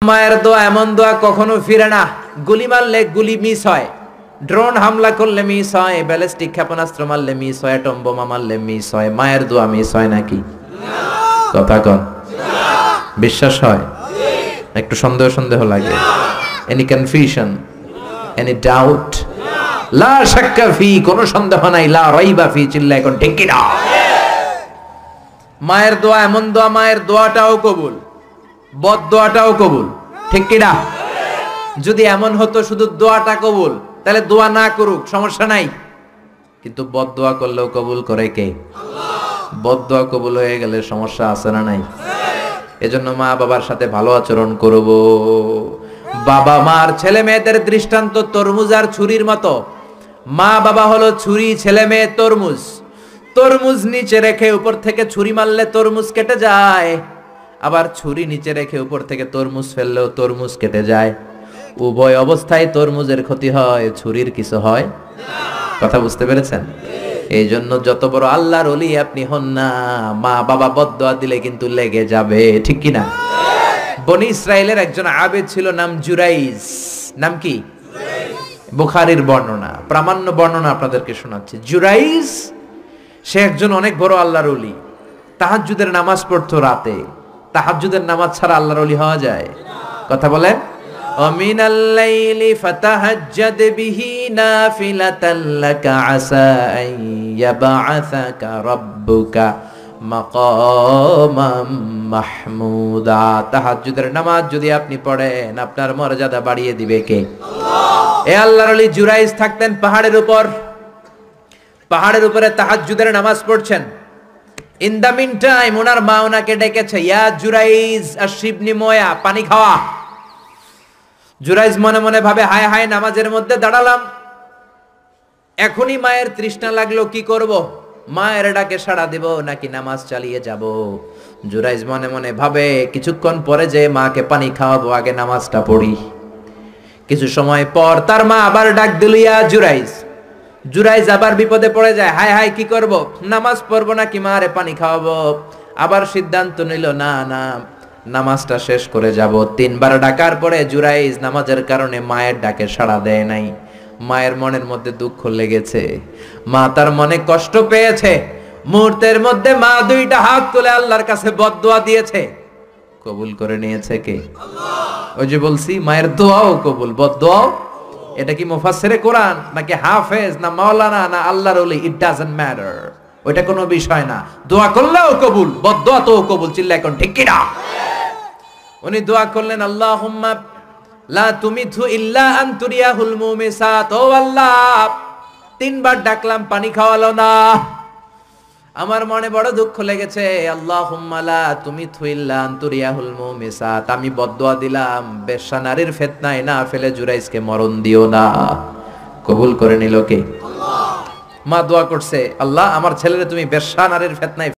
মায়ের দোয়া এমন দোয়া কখনো ফিরে না। গুলি মারলে গুলি মিস হয়, ড্রোন হামলা করলে মিস হয়, ব্যালিস্টিক ক্ষেপণাস্ত্র মারলে মিস হয়, অ্যাটম বোমা মারলে মিস হয়। মায়ের দোয়া মিস হয় নাকি? কথা কন, বিশ্বাস হয়? একটু সন্দেহ সন্দেহ লাগে? Any confusion, any doubt? লা শাক্কা ফি, কোনো সন্দেহ নাই। লা রাইবা ফি, চিল্লা এখন ঠিক কি না? মায়ের দোয়া এমন দোয়া, মায়ের দোয়াটাও কবুল, বদ দোয়াটাও কবুল, ঠিক কি না? যদি এমন হতো শুধু দোয়াটা কবুল, তাহলে দোয়া না করুক সমস্যা নাই, কিন্তু বদ দোয়া করলেও কবুল করে কে? বদ দোয়া কবুল হয়ে গেলে সমস্যা আছে না নাই? এজন্য মা বাবার সাথে ভালো আচরণ করব। বাবা মার ছেলে মেয়েদের দৃষ্টান্ত তরমুজ আর ছুরির মতো। মা বাবা হলো ছুরি, ছেলে মেয়ে তরমুজ। তরমুজ নিচে রেখে উপর থেকে ছুরি মারলে তরমুজ কেটে যায়, আবার ছুরি নিচে রেখে উপর থেকে তরমুজ ফেললেও তরমুজ কেটে যায়। উভয় অবস্থায় তরমুজের ক্ষতি হয়, ছুরির কিছু হয়। কথা বুঝতে পেরেছেন? এই জন্য যত বড় আল্লাহর ওলি আপনি হন না, মা বাবা বদদোয়া দিলে কিন্তু লেগে যাবে, ঠিক কি না? বনি ইসরায়েলের একজন আবেদ ছিল, নাম জুরাইজ। নাম কি? বুখারীর বর্ণনা, প্রামাণ্য বর্ণনা আপনাদেরকে শোনাচ্ছি। জুরাইজ সে একজন অনেক বড় আল্লাহর ওলি। তাহাজ্জুদের নামাজ পড়তো রাতে। তাহাজ্জুদের নামাজ ছাড়া আল্লাহর ওলি হওয়া যায়? কথা বলেন। ওমিনাল লাইলি ফাতাহাজ্জাদ বিহি নাফিলাতান লাকা আসা আন ইয়াবআসাকা রাব্বুকা মাকামাম মাহমুদা। তাহাজ্জুদের নামাজ যদি আপনি পড়েন, আপনার মর্যাদা বাড়িয়ে দিবে কে? আল্লাহ। এ আল্লাহর ওলি জুরাইজ থাকতেন পাহাড়ের উপর। পাহাড়ের উপরে তাহাজ্জুদের নামাজ পড়ছেন। ইন দা মিন টাইম ওনার মা ওনাকে ডেকেছে, ইয়া জুরাইজ আশরিবনি ময়া, পানি খাওয়া। জুরাইজ মনে মনে ভাবে, হায় হায়, নামাজের মধ্যে দাঁড়ালাম, এখনই মায়ের তৃষ্ণা লাগলো, কি করব? মায়ের ডাকে সাড়া দেব নাকি নামাজ চালিয়ে যাব? জুরাইজ মনে মনে ভাবে, কিছুক্ষণ পরে যে মাকে পানি খাওয়াবো, আগে নামাজটা পড়ি। কিছু সময় পর তার মা আবার ডাক দিল, ইয়া জুরাইজ। জুরাইজ আবার বিপদে পড়ে যায়, হায় হায়, কি করব? নামাজ পড়বো নাকি মারে পানি খাওয়াবো? আবার সিদ্ধান্ত নিল, না না, নামাজটা শেষ করে যাব। 3 বার ডাকার পরে জুরাইজ নামাজের কারণে মায়ের ডাকে সাড়া দেয় নাই। মায়ের মনের মধ্যে দুঃখ লেগেছে, মা তার মনে কষ্ট পেয়েছে। মুহূর্তের মধ্যে মা 2টা হাত তুলে আল্লাহর কাছে বদদোয়া দিয়েছে। কবুল করে নিয়েছে কে? আল্লাহ। ওই যে বলছি, মায়ের দোয়াও কবুল, বদদোয়াও। এটা কি মুফাসসিরে কোরআন নাকি হাফেজ না মাওলানা না আল্লাহর ওলি, ইট ডাজন্ট ম্যাটার, ওইটা কোনো বিষয় না। দোয়া করলেও কবুল, বদদোয়া তো কবুল, চিল্লা এখন ঠিক কি না? উনি দোয়া করলেন, আল্লাহুম্মা লা তুমিথু ইল্লা আন তুরিয়াহুল মুমিসাত। ও আল্লাহ, 3 বার ডাকলাম, পানি খাওয়ালো না, আমার মনে বড় দুঃখ লেগেছে। আল্লাহুম্মা লা তুমিথু ইল্লা আন তুরিয়াহুল মুমিসাত, আমি বদদোয়া দিলাম, বেশ্যা নারীর ফিতনায় না ফেলে জুরাইজকে মরণ দিও না। কবুল করে নিল কে? আল্লাহ। মা দোয়া করছে, আল্লাহ, আমার ছেলেরে তুমি বেশ্যা নারীর ফিতনায়